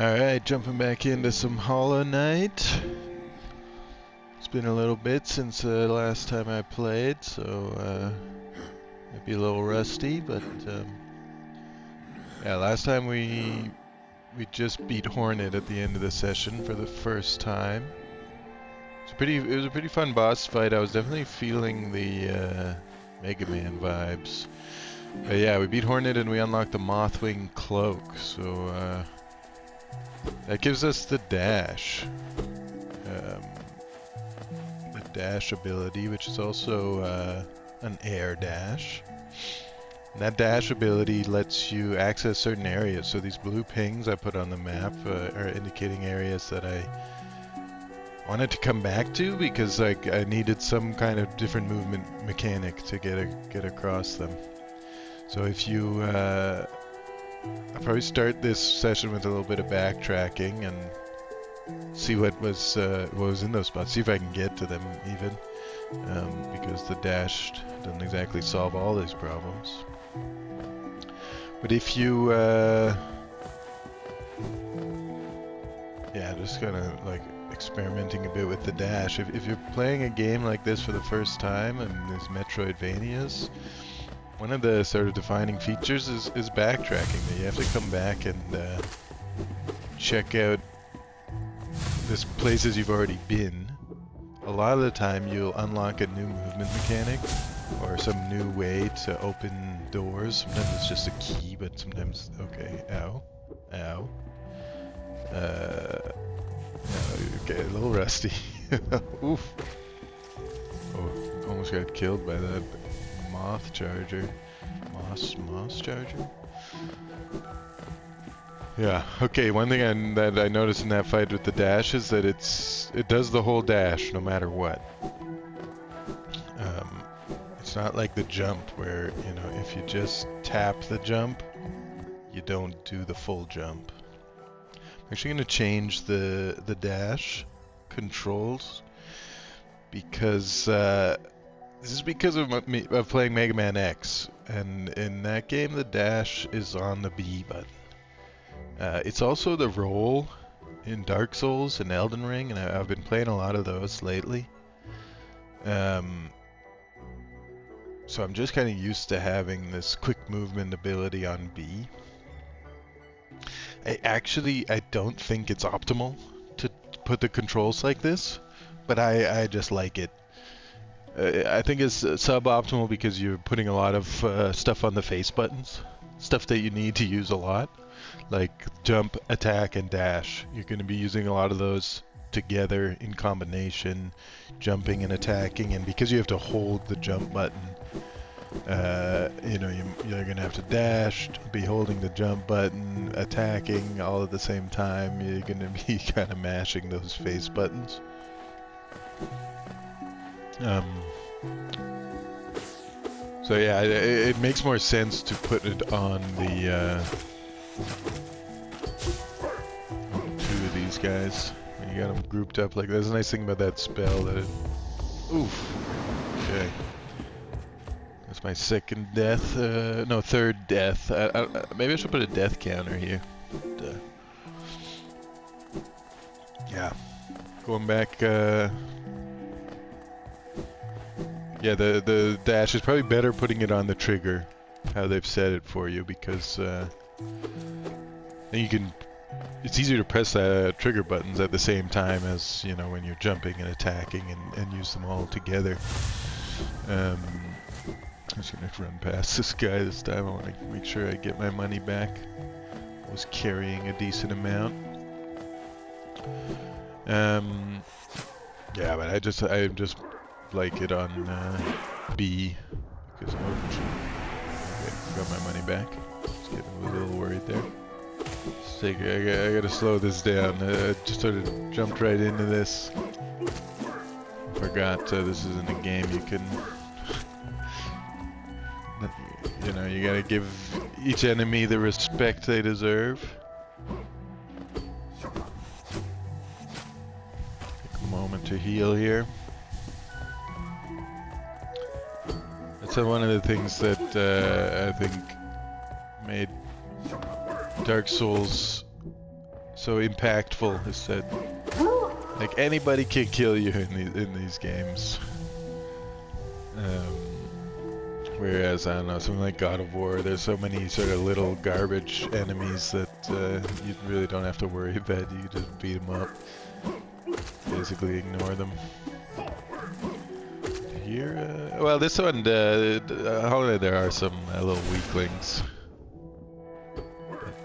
Alright, jumping back into some Hollow Knight. It's been a little bit since the last time I played, so might be a little rusty, but yeah, last time we just beat Hornet at the end of the session for the first time. It was a pretty fun boss fight. I was definitely feeling the Mega Man vibes. But yeah, we beat Hornet and we unlocked the Mothwing Cloak, so that gives us the dash. The dash ability, which is also an air dash. And that dash ability lets you access certain areas. So these blue pings I put on the map are indicating areas that I wanted to come back to because I needed some kind of different movement mechanic to get across them. So if you I'll probably start this session with a little bit of backtracking and see what was in those spots. See if I can get to them even, because the dash doesn't exactly solve all these problems. But if you, yeah, just kind of like experimenting a bit with the dash. If you're playing a game like this for the first time and there's Metroidvanias, one of the sort of defining features is backtracking. That you have to come back and check out this places you've already been. A lot of the time you'll unlock a new movement mechanic or some new way to open doors. Sometimes it's just a key, but sometimes, okay, ow. Okay, a little rusty. Oof. Oh, almost got killed by that moth charger. Moss charger? Yeah, okay, one thing that I noticed in that fight with the dash is that it does the whole dash no matter what. It's not like the jump where, you know, if you just tap the jump, you don't do the full jump. I'm actually going to change the dash controls because this is because of playing Mega Man X, and in that game the dash is on the B button. It's also the roll in Dark Souls and Elden Ring, and I've been playing a lot of those lately. So I'm just kind of used to having this quick movement ability on B. I don't think it's optimal to put the controls like this, but I just like it. I think it's suboptimal because you're putting a lot of stuff on the face buttons, stuff that you need to use a lot, like jump, attack, and dash. You're going to be using a lot of those together in combination, jumping and attacking, and because you have to hold the jump button, you know, you're going to have to dash, be holding the jump button, attacking all at the same time. You're going to be kind of mashing those face buttons. So yeah, it makes more sense to put it on the on two of these guys. When you got them grouped up like that. That's a nice thing about that spell that it... Oof. Okay. That's my second death. No, third death. Maybe I should put a death counter here. But, yeah. Going back... Yeah, the dash is probably better putting it on the trigger, how they've set it for you, because then you can... It's easier to press trigger buttons at the same time as, you know, when you're jumping and attacking and use them all together. I'm just gonna run past this guy this time. I want to make sure I get my money back. I was carrying a decent amount. Yeah, but I just like it on B because okay, got my money back. I was a little worried there. I gotta slow this down. I just sort of jumped right into this. Forgot this isn't a game you can... You know, you gotta give each enemy the respect they deserve. Take a moment to heal here. That's one of the things that I think made Dark Souls so impactful is that like anybody can kill you in these games. Whereas, I don't know, something like God of War, there's so many sort of little garbage enemies that you really don't have to worry about. You just beat them up. Basically ignore them. Here, well, this one, Hornet, there are some little weaklings.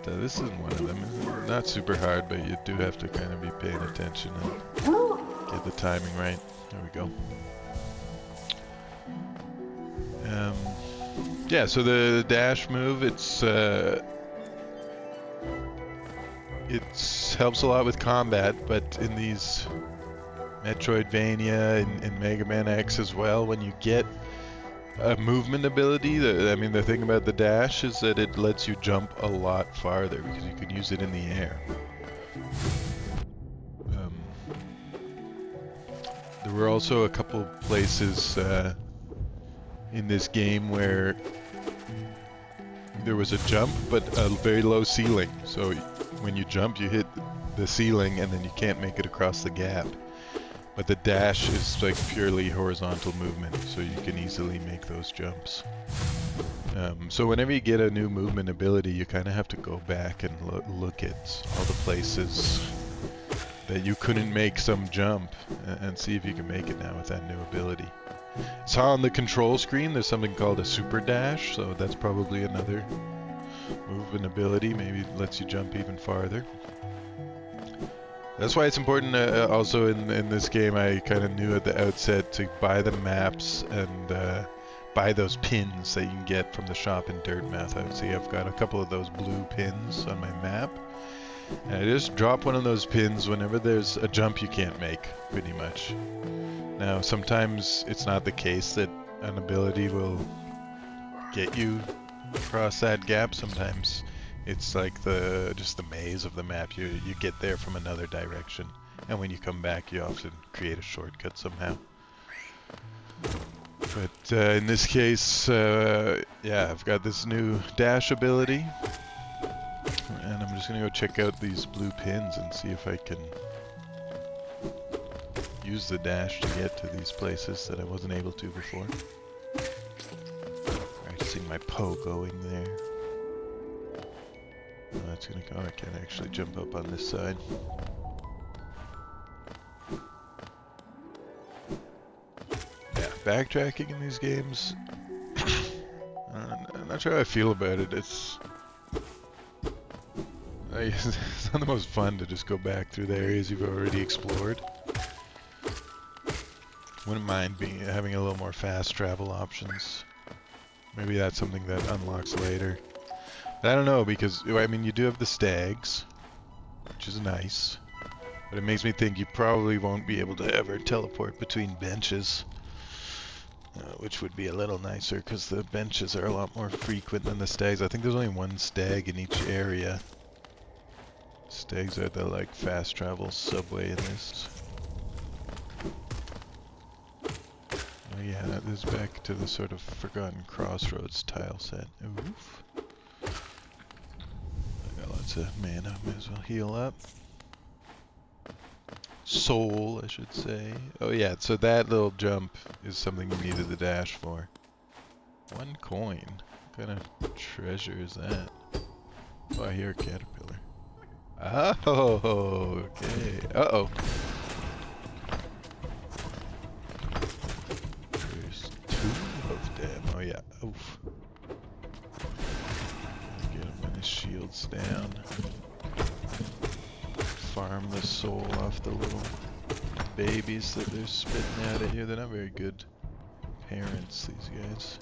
But this isn't one of them. It's not super hard, but you do have to kind of be paying attention and get the timing right. There we go. Yeah, so the dash move, it helps a lot with combat, but in these Metroidvania and Mega Man X as well, when you get a movement ability, the thing about the dash is that it lets you jump a lot farther because you can use it in the air. There were also a couple places in this game where there was a jump but a very low ceiling, so when you jump you hit the ceiling and then you can't make it across the gap, but the dash is like purely horizontal movement, so you can easily make those jumps. So whenever you get a new movement ability, you kind of have to go back and look at all the places that you couldn't make some jump and see if you can make it now with that new ability. So on the control screen there's something called a super dash, so that's probably another movement ability, maybe it lets you jump even farther. That's why it's important also in this game, I kind of knew at the outset to buy the maps and buy those pins that you can get from the shop in Dirtmouth. I would say I've got a couple of those blue pins on my map. And I just drop one of those pins whenever there's a jump you can't make, pretty much. Now, sometimes it's not the case that an ability will get you across that gap. Sometimes it's like just the maze of the map. You get there from another direction, and when you come back, you often create a shortcut somehow. But in this case, yeah, I've got this new dash ability, and I'm just gonna go check out these blue pins and see if I can use the dash to get to these places that I wasn't able to before. I see my Poe going there. Oh, that's gonna go. I can't actually jump up on this side. Yeah, backtracking in these games. I'm not sure how I feel about it. It's not the most fun to just go back through the areas you've already explored. Wouldn't mind having a little more fast travel options. Maybe that's something that unlocks later. But I don't know, because I mean you do have the stags, which is nice, but it makes me think you probably won't be able to ever teleport between benches, which would be a little nicer because the benches are a lot more frequent than the stags. I think there's only one stag in each area. Stags are the like fast travel subway in this. Oh yeah, that is back to the sort of Forgotten Crossroads tile set. Oof. I got lots of mana, might as well heal up. Soul, I should say. Oh yeah, so that little jump is something you needed the dash for. 1 coin. What kind of treasure is that? Oh, I hear a caterpillar. Oh, okay. Uh-oh. There's 2 of them. Oh yeah. Oof. Get him when his shield's down. Farm the soul off the little babies that they're spitting out at you. They're not very good parents, these guys.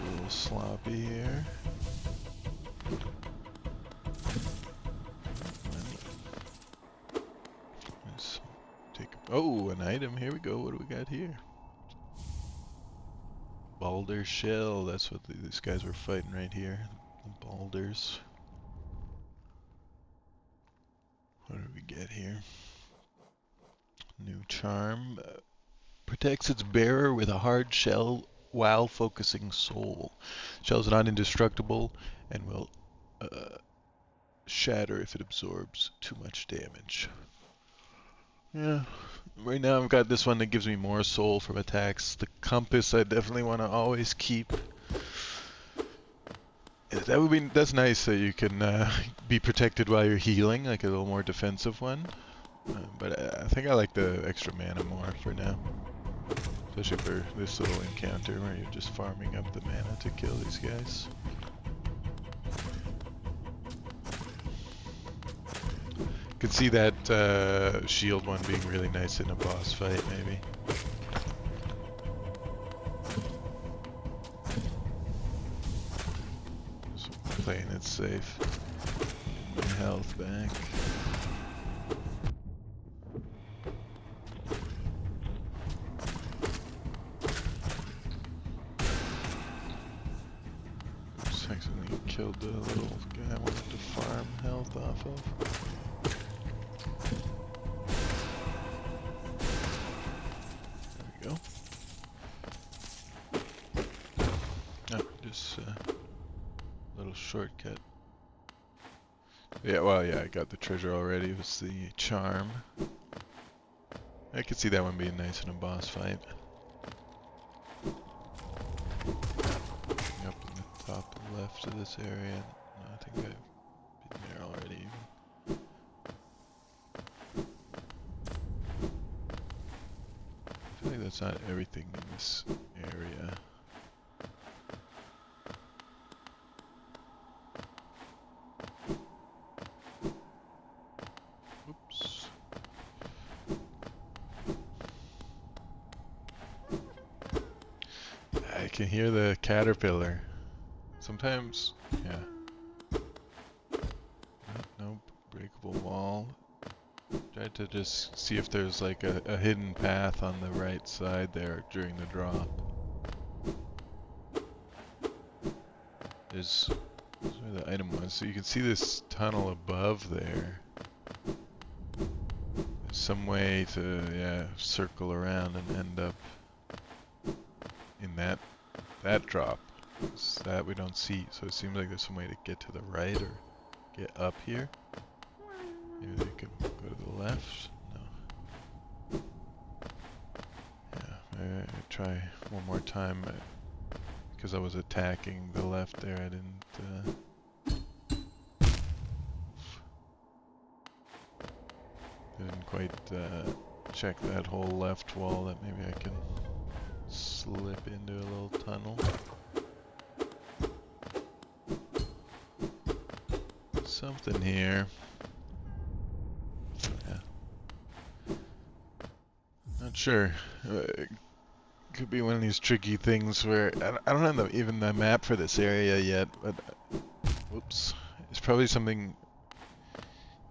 A little sloppy here. Let's take an item. Here we go. What do we got here? Balder shell. That's what these guys were fighting right here. The Balders. What do we get here? New charm. Protects its bearer with a hard shell while focusing soul. Shell is not indestructible and will shatter if it absorbs too much damage. Yeah, right now I've got this one that gives me more soul from attacks. The compass I definitely want to always keep. That's nice that you can be protected while you're healing, like a little more defensive one. But I think I like the extra mana more for now. Especially for this little encounter where you're just farming up the mana to kill these guys. Could see that shield one being really nice in a boss fight, maybe. So playing it safe. My health back. Oops, accidentally killed the little guy I wanted to farm health off of. Go. Oh, just a little shortcut. Yeah, well, yeah, I got the treasure already. It was the charm. I could see that one being nice in a boss fight. Up in the top left of this area. No, I think I've been there already. I feel like that's not everything in this area. Oops. I can hear the caterpillar. Sometimes, yeah. Nope, breakable wall. Tried to just see if there's like a hidden path on the right side there during the drop. There's where the item was. So you can see this tunnel above there. There's some way to, yeah, circle around and end up in that drop. That we don't see. So it seems like there's some way to get to the right or get up here. Maybe they can go to the left? No. Yeah, I try one more time. Because I was attacking the left there, I didn't quite check that whole left wall, that maybe I can slip into a little tunnel. Something here. Not sure. Could be one of these tricky things where I don't have even the map for this area yet, but whoops, it's probably something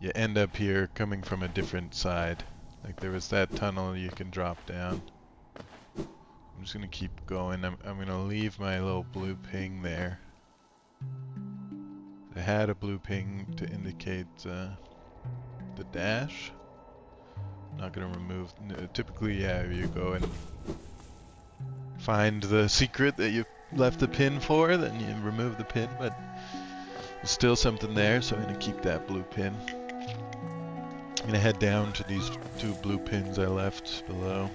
you end up here coming from a different side. Like there was that tunnel you can drop down. I'm just gonna keep going. I'm gonna leave my little blue ping there. I had a blue ping to indicate the dash. Not gonna remove. Typically, yeah, you go and find the secret that you left the pin for, then you remove the pin, but there's still something there, so I'm gonna keep that blue pin. I'm gonna head down to these 2 blue pins I left below.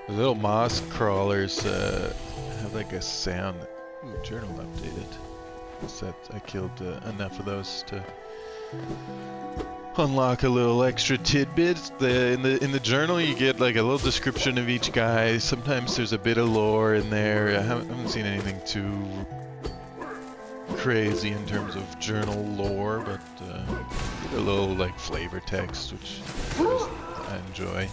The little moss crawlers have like a sound. Ooh, journal updated. Guess that I killed enough of those to unlock a little extra tidbit. In the journal you get like a little description of each guy. Sometimes there's a bit of lore in there. I haven't seen anything too crazy in terms of journal lore, but a little like flavor text, which I enjoy.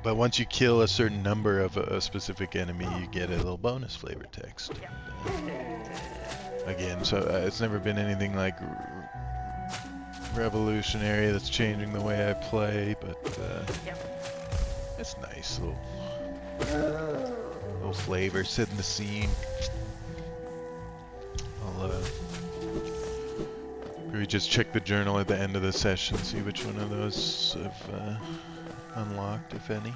But once you kill a certain number of a specific enemy, you get a little bonus flavor text. Again, so it's never been anything like revolutionary that's changing the way I play, but it's nice, little flavor, setting the scene. I'll maybe just check the journal at the end of the session, see which one of those I've unlocked, if any.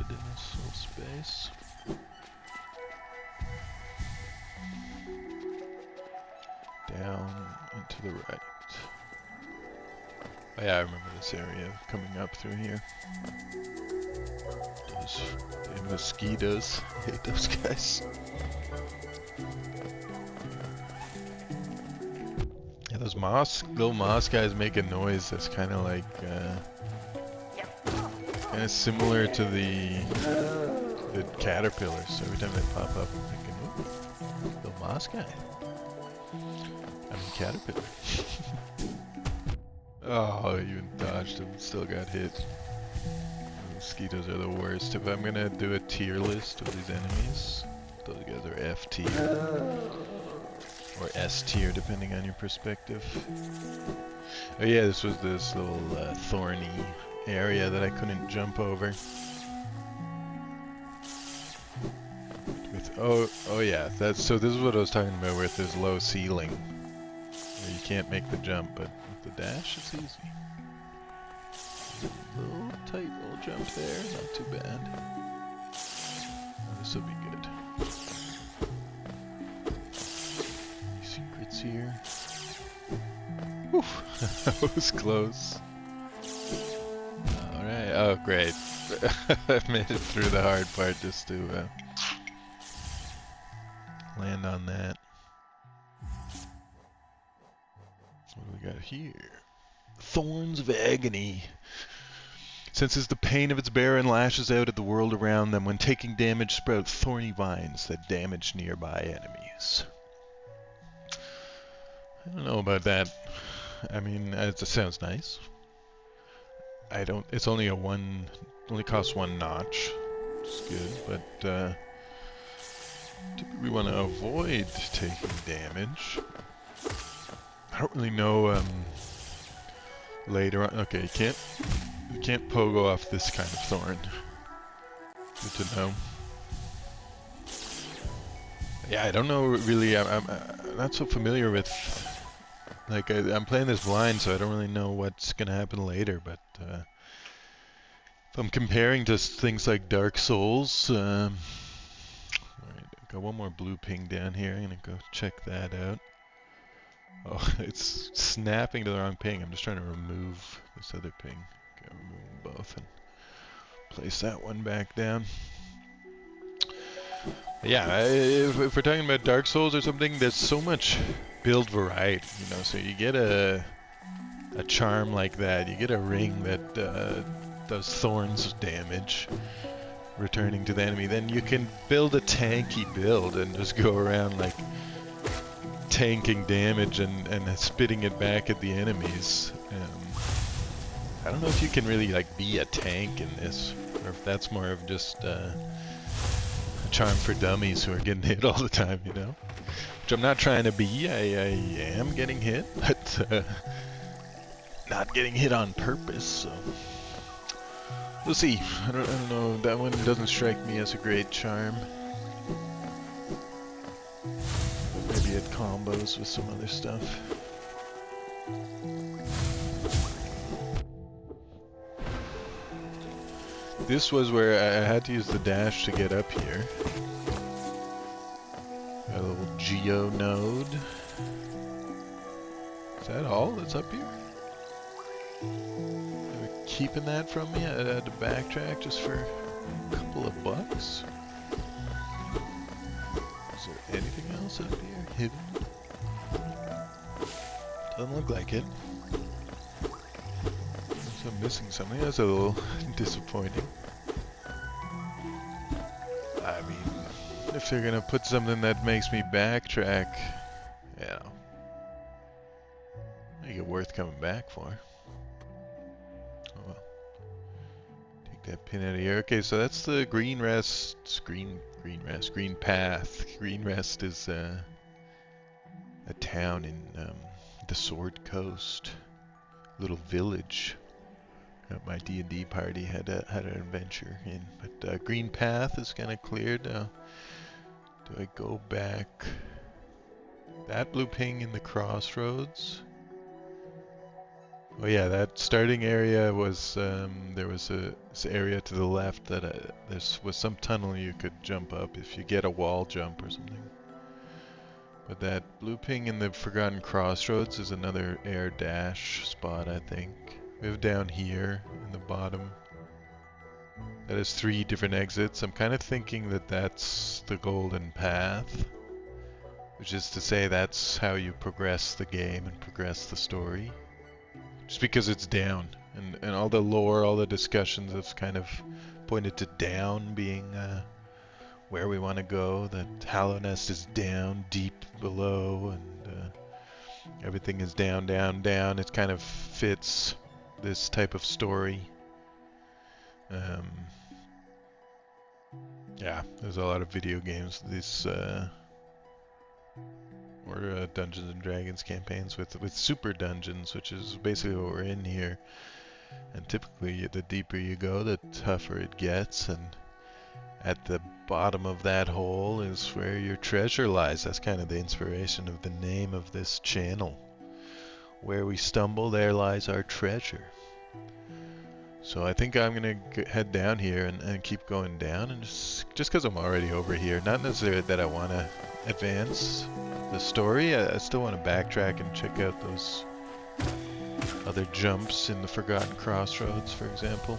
in this little space. Down and to the right. Oh yeah, I remember this area coming up through here. Those damn mosquitoes. Hate those guys. Yeah, those little moss guys make a noise that's kind of like, kind of similar to the caterpillars. So every time they pop up, I'm thinking, ooh, little moss guy. I mean, caterpillar. Oh, you even dodged him, still got hit. Mosquitoes are the worst. If I'm gonna do a tier list of these enemies, those guys are F tier. Or S tier, depending on your perspective. Oh yeah, this was this little thorny area that I couldn't jump over. Oh yeah, so this is what I was talking about with this low ceiling. Where you can't make the jump, but with the dash it's easy. A little tight little jump there, not too bad. This will be good. Any secrets here? Whew, that was close. Alright, oh great. I've made it through the hard part just to land on that. What do we got here? Thorns of Agony. Senses the pain of its bearer and lashes out at the world around them. When taking damage, sprout thorny vines that damage nearby enemies. I don't know about that. I mean, it sounds nice. It's only only costs one notch. It's good, but typically want to avoid taking damage. I don't really know, later on. Okay, you can't pogo off this kind of thorn. Good to know. Yeah, I don't know really. I'm not so familiar with. Like, I'm playing this blind, so I don't really know what's gonna happen later. But if I'm comparing to things like Dark Souls, alright, I've got one more blue ping down here. I'm gonna go check that out. Oh, it's snapping to the wrong ping. I'm just trying to remove this other ping. Okay, remove them both and place that one back down. Yeah, if we're talking about Dark Souls or something, there's so much build variety, you know. So you get a charm like that, you get a ring that does thorns damage, returning to the enemy. Then you can build a tanky build and just go around like tanking damage and spitting it back at the enemies. I don't know if you can really like be a tank in this, or if that's more of just a charm for dummies who are getting hit all the time, you know? Which I'm not trying to be. I am getting hit, but not getting hit on purpose, so we'll see. I don't know. That one doesn't strike me as a great charm. Maybe it combos with some other stuff. This was where I had to use the dash to get up here. A little geo node. Is that all that's up here? They were keeping that from me? I had to backtrack just for a couple of bucks? Is there anything else up here hidden? Doesn't look like it. So I'm missing something. That's a little disappointing. I mean, if they're gonna put something that makes me backtrack, you know, make it worth coming back for. Oh well. Take that pin out of here. Okay, so that's the green rest. Green path. Green rest is a town in the Sword Coast, little village. My D&D party had an adventure in, but green path is kind of cleared now. Do I go back? That blue ping in the crossroads? Oh yeah, that starting area was, there was this area to the left that there was some tunnel you could jump up if you get a wall jump or something. But that blue ping in the Forgotten Crossroads is another air dash spot, I think. We have down here in the bottom. That has 3 different exits. I'm kind of thinking that that's the golden path, which is to say that's how you progress the game and progress the story. Just because it's down, and all the lore, all the discussions have kind of pointed to down being where we want to go. That Hallow Nest is down, deep below, and everything is down, down, down. It kind of fits this type of story. Yeah, there's a lot of video games. These or Dungeons and Dragons campaigns with super dungeons, which is basically what we're in here. And typically, the deeper you go, the tougher it gets. And at the bottom of that hole is where your treasure lies. That's kind of the inspiration of the name of this channel. Where we stumble, there lies our treasure. So I think I'm gonna head down here and keep going down, and just because I'm already over here, not necessarily that I want to advance the story. I still want to backtrack and check out those other jumps in the Forgotten Crossroads, for example.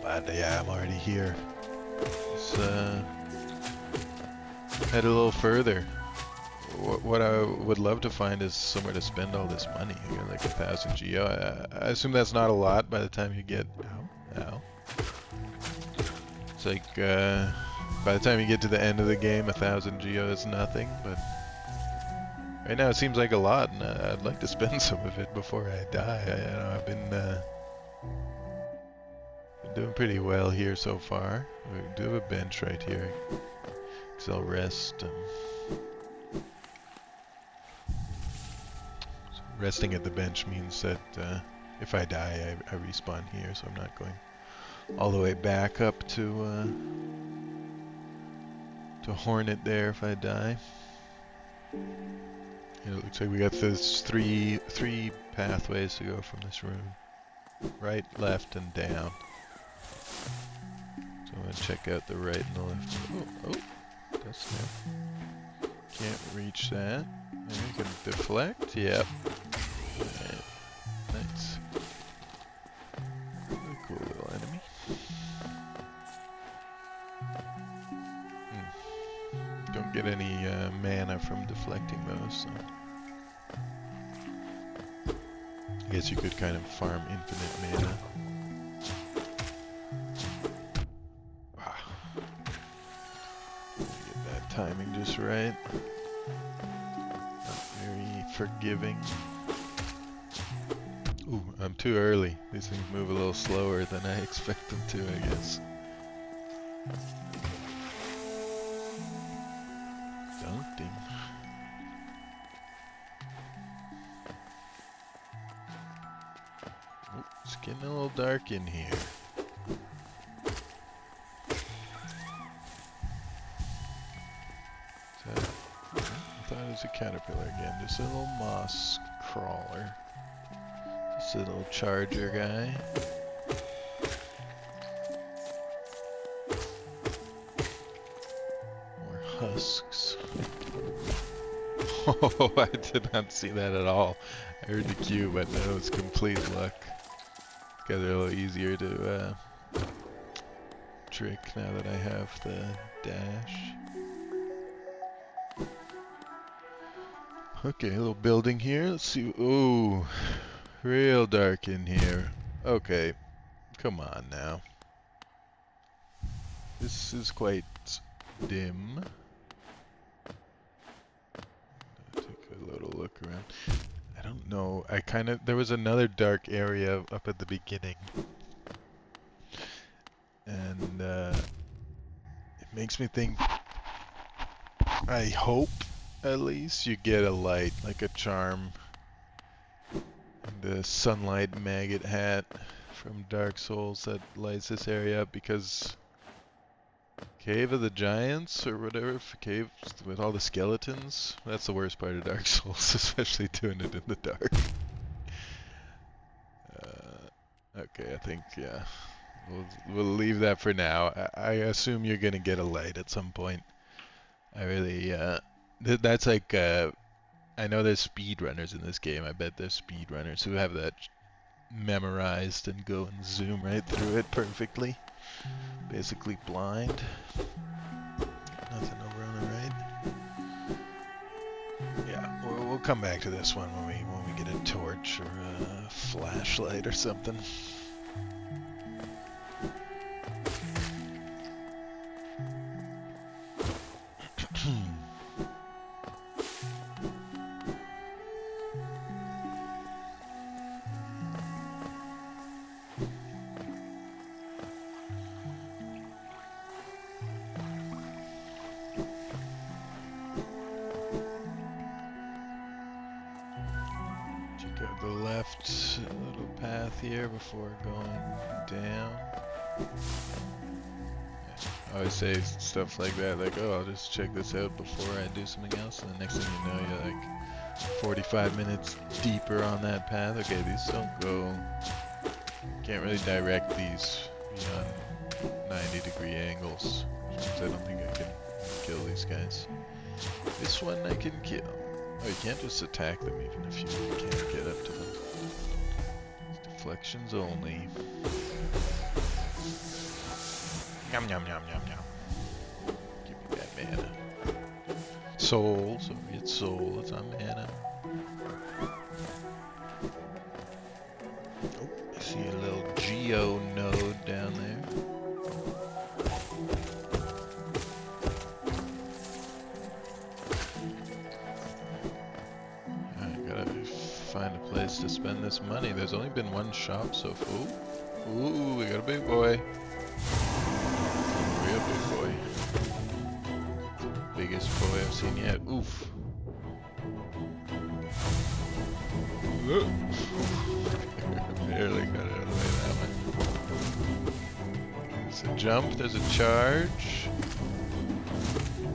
But yeah, I'm already here. Let's head a little further. What I would love to find is somewhere to spend all this money. You got like 1,000 geo. I assume that's not a lot by the time you get... Ow. It's like, by the time you get to the end of the game, 1,000 geo is nothing, but... Right now it seems like a lot, and I'd like to spend some of it before I die. I've been doing pretty well here so far. We do have a bench right here. Because I'll rest. Resting at the bench means that if I die, I respawn here, so I'm not going all the way back up to Hornet there if I die. And it looks like we got this three pathways to go from this room. Right, left, and down. So I'm going to check out the right and the left. Oh, that's new. Can't reach that. Maybe we can deflect? Yep. Alright. Nice. Really cool little enemy. Don't get any mana from deflecting those, so. I guess you could kind of farm infinite mana. Wow. Get that timing just right. Not very forgiving. Ooh, I'm too early. These things move a little slower than I expect them to, I guess. Dunked him. Oh, it's getting a little dark in here. I thought it was a caterpillar again. Just a little moss crawler. Just a little charger guy. More husks. Oh, I did not see that at all. I heard the cue, but that was complete luck. These guys are a little easier to trick now that I have the dash. Okay, a little building here. Let's see. Ooh, real dark in here. Okay, come on now. This is quite dim. Take a little look around. I don't know. There was another dark area up at the beginning. And it makes me think, I hope at least you get a light, like a charm. The sunlight maggot hat from Dark Souls that lights this area up, because Cave of the Giants or whatever, cave with all the skeletons, that's the worst part of Dark Souls, especially doing it in the dark. Okay, I think, yeah. We'll leave that for now. I assume you're gonna get a light at some point. I really, that's like, I know there's speedrunners in this game. I bet there's speedrunners who have that memorized and go and zoom right through it perfectly. Basically blind. Nothing over on the right. Yeah, we'll come back to this one when we get a torch or a flashlight or something. The left little path here before going down. I always say stuff like that, like, oh, I'll just check this out before I do something else, and the next thing you know, you're like 45 minutes deeper on that path. Okay, these don't go, can't really direct these beyond 90-degree angles, which means I don't think I can kill these guys. This one I can kill. Oh, you can't just attack them even if you can't get up to them. It's deflections only. Yum yum yum yum yum. Give me that mana. Soul, so we get soul, it's on mana. Oh, I see a little geo node down there. Find a place to spend this money. There's only been one shop so far. Ooh, we got a big boy. Real big boy. Biggest boy I've seen yet. Oof. Barely got out of the way that one. There's a jump, there's a charge.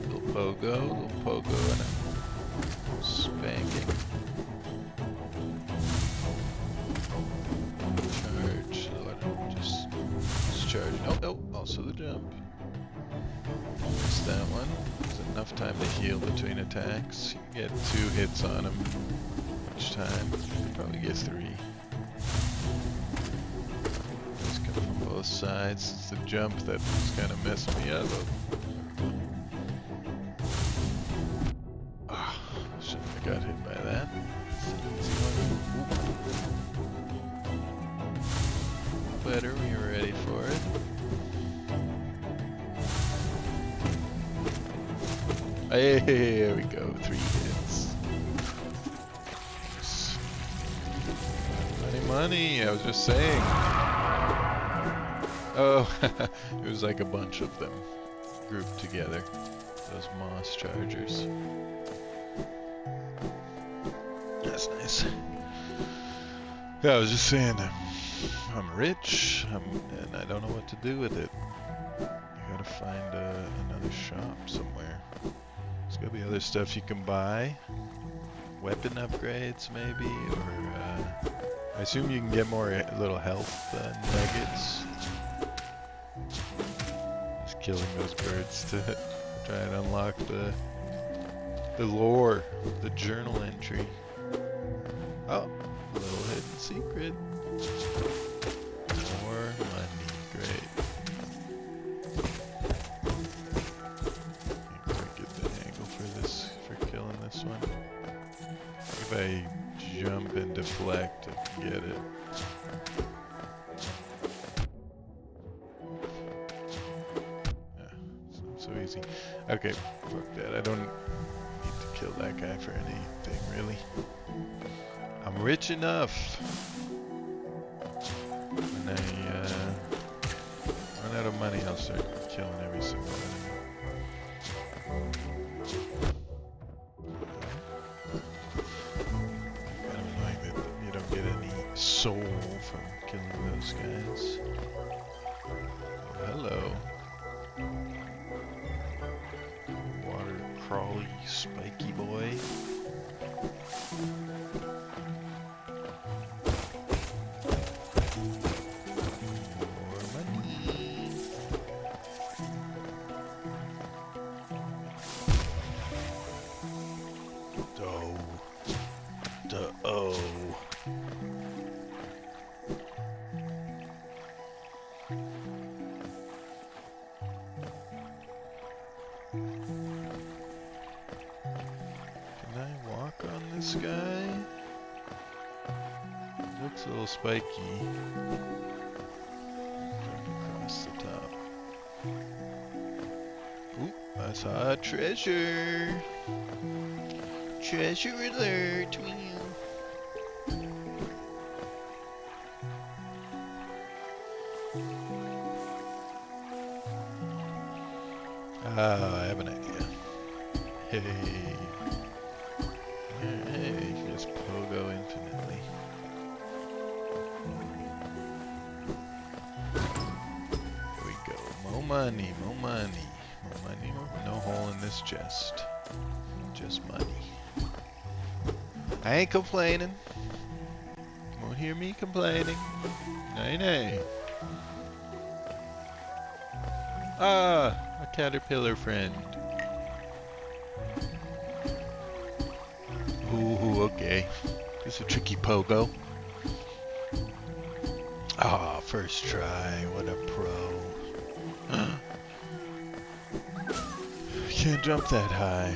Little pogo and a spanking. Oh, also the jump. Missed that one. There's enough time to heal between attacks. You can get 2 hits on him each time. You can probably get 3. Just come from both sides. It's the jump that was kind of messed me up. Ah, shouldn't have got hit by that. Better when you're ready for it. Hey, there we go. 3 hits. Money, I was just saying. Oh, it was like a bunch of them grouped together. Those moss chargers. That's nice. Yeah, I was just saying, I'm rich, and I don't know what to do with it. I gotta find another shop somewhere. There's gotta be other stuff you can buy. Weapon upgrades, maybe, or I assume you can get more little health nuggets. Just killing those birds to try and unlock the lore, the journal entry. Oh, a little hidden secret. More money, great. I think I get the angle for this, for killing this one. If I jump and deflect, I can get it. Yeah, it's not so easy. Okay, fuck that. I don't need to kill that guy for anything, really. I'm rich enough. When I run out of money, I'll start killing every single enemy. Kind of annoying that you don't get any soul from killing those guys. Oh, hello. Water crawly, spiky boy. this guy. Looks a little spiky. Jump across the top. Ooh, I saw a treasure. Treasure alert. I have an idea. Hey. Hey, here's Pogo infinitely. Here we go. More money, more money. More money, no hole in this chest. Just money. I ain't complaining. Won't hear me complaining. Nay, nay. Ah, a caterpillar friend. Ooh, okay. This is a tricky Pogo. Ah, first try. What a pro. Can't jump that high.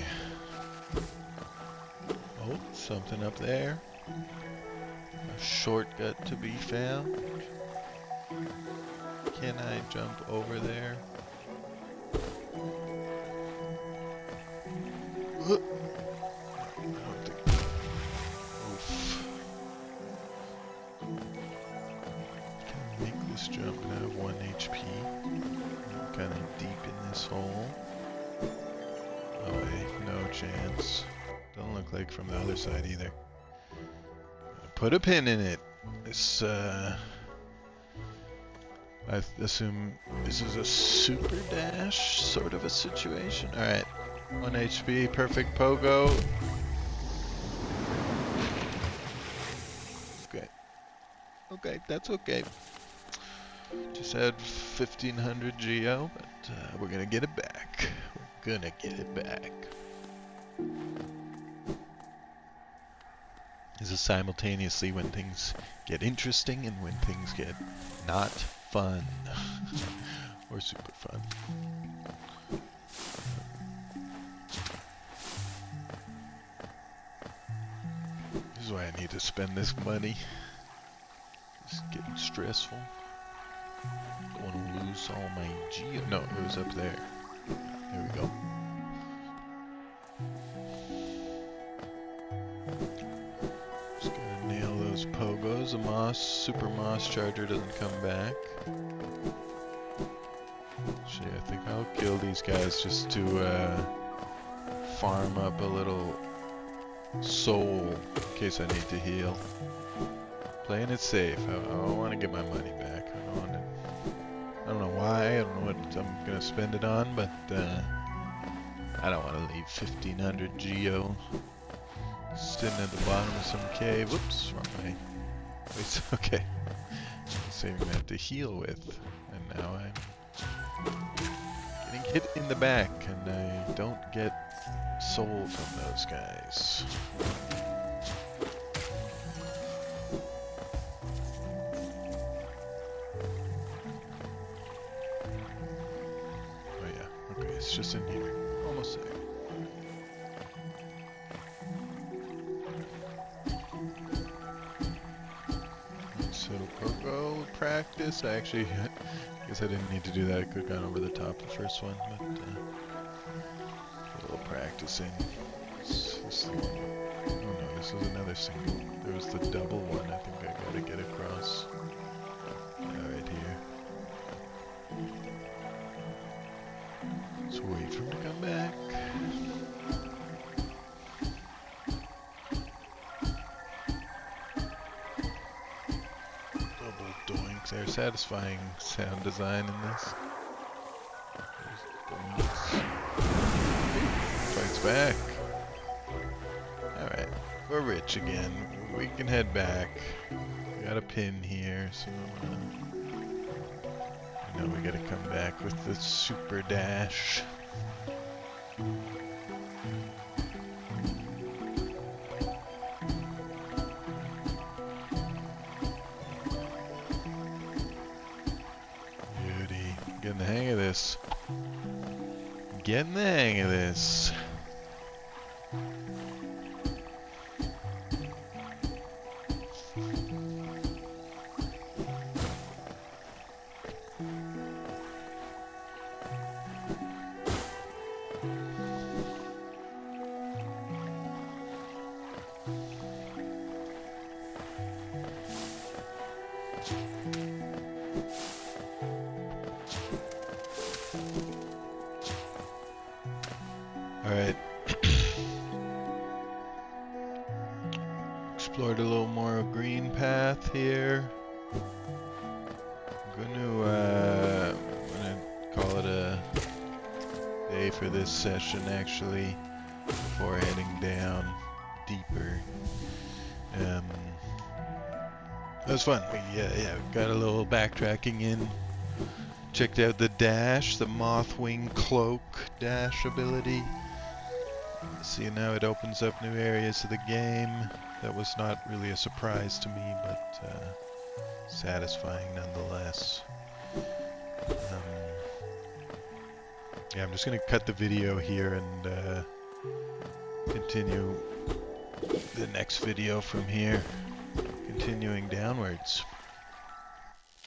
Oh, something up there. A shortcut to be found. Can I jump over there? Jump and I have 1 HP. I'm kind of deep in this hole. Oh wait, no chance. Don't look like from the other side either. Put a pin in it. This, I assume this is a super dash sort of a situation. Alright, 1 HP, perfect Pogo. Okay. Okay, that's okay. Just had 1500 Geo, but we're gonna get it back. We're gonna get it back. This is simultaneously when things get interesting and when things get not fun. Or super fun. This is why I need to spend this money. It's getting stressful. Don't want to lose all my Geo. No, it was up there. There we go. Just gotta nail those Pogos. The super moss charger doesn't come back. Actually, I think I'll kill these guys just to farm up a little soul in case I need to heal. Playing it safe. I don't want to get my money back. I don't know why. I don't know what I'm gonna spend it on, but I don't want to leave 1500 Geo sitting at the bottom of some cave. Whoops, wrong way. Wait, okay. I'm saving that to heal with, and now I'm getting hit in the back, and I don't get soul from those guys. It's just in here. Almost there. So, Pogo practice. I actually guess I didn't need to do that. I could have gone over the top the first one, but a little practicing. Oh no, this is another single. There was the double one I think I gotta get across. Right here. Let's wait for him to come back. Double doinks. There's satisfying sound design in this. Fights back. Alright, we're rich again. We can head back. We got a pin here, so I know we gotta come back with the super dash. Beauty. Getting the hang of this. Getting the hang of this. Alright. Explored a little more green path here. I'm gonna call it a day for this session actually, before heading down deeper. That was fun. We got a little backtracking in. Checked out the dash, the Mothwing Cloak dash ability. See, now it opens up new areas of the game. That was not really a surprise to me, but satisfying nonetheless. Yeah, I'm just gonna cut the video here and continue the next video from here, continuing downwards.